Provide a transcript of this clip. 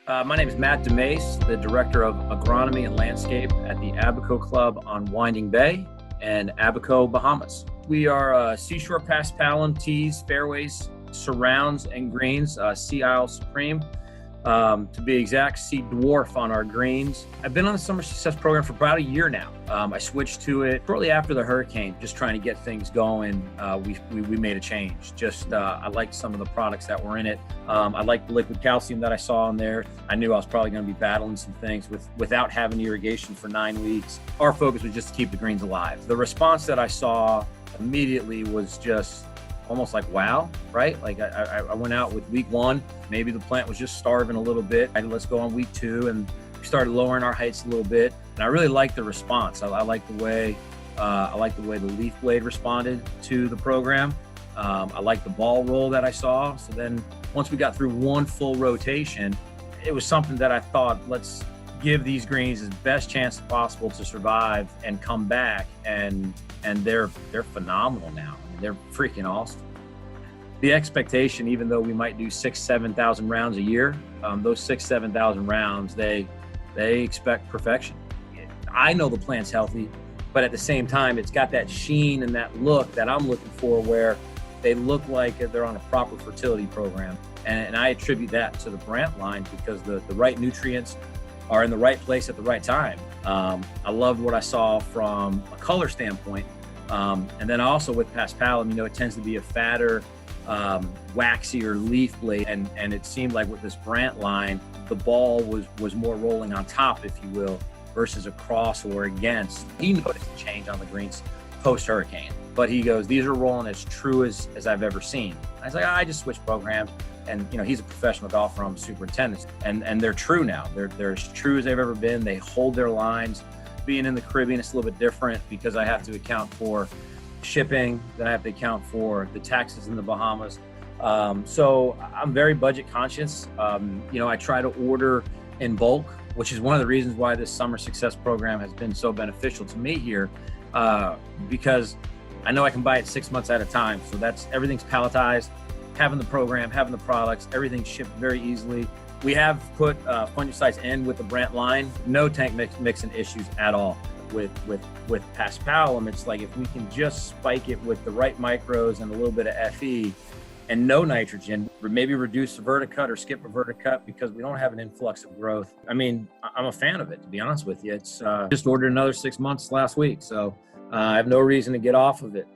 My name is Matt Dimase, the Director of Agronomy and Landscape at the Abaco Club on Winding Bay and Abaco, Bahamas. We are seashore paspalum, tees, fairways, surrounds, and greens, Sea Isle Supreme. To be exact, Sea Dwarf on our greens. I've been on the Summer Success Program for about a year now. I switched to it shortly after the hurricane, just trying to get things going. We made a change. I liked some of the products that were in it. I liked the liquid calcium that I saw in there. I knew I was probably going to be battling some things without having irrigation for 9 weeks. Our focus was just to keep the greens alive. The response that I saw immediately was just almost like, wow, right? Like I went out with week 1, maybe the plant was just starving a little bit. Let's go on week 2, and we started lowering our heights a little bit. And I really liked the response. I like the way the leaf blade responded to the program. I liked the ball roll that I saw. So then once we got through one full rotation, it was something that I thought, let's give these greens the best chance possible to survive and come back. And they're phenomenal now. They're freaking awesome. The expectation, even though we might do 6,000-7,000 rounds a year, those 6,000-7,000 rounds, they expect perfection. I know the plant's healthy, but at the same time, it's got that sheen and that look that I'm looking for, where they look like they're on a proper fertility program. And I attribute that to the Brant line, because the right nutrients are in the right place at the right time. I loved what I saw from a color standpoint. And then also with paspalum, it tends to be a fatter, waxier leaf blade. And it seemed like with this Brant line, the ball was more rolling on top, if you will, versus across or against. He noticed a change on the greens post-hurricane, but he goes, these are rolling as true as I've ever seen. I was like, I just switched programs. And he's a professional golfer, I'm a superintendent, and they're true now. They're as true as they've ever been. They hold their lines. Being in the Caribbean, it's a little bit different because I have to account for shipping, then I have to account for the taxes in the Bahamas. So I'm very budget conscious. I try to order in bulk, which is one of the reasons why this Summer Success Program has been so beneficial to me here, because I know I can buy it 6 months at a time. So everything's palletized, having the program, having the products, everything's shipped very easily. We have put fungicides in with the Brant line. No tank mixing issues at all. With paspalum, it's like if we can just spike it with the right micros and a little bit of FE and no nitrogen, maybe reduce the verticut or skip a verticut because we don't have an influx of growth. I mean, I'm a fan of it, to be honest with you. It's just ordered another 6 months last week, so I have no reason to get off of it.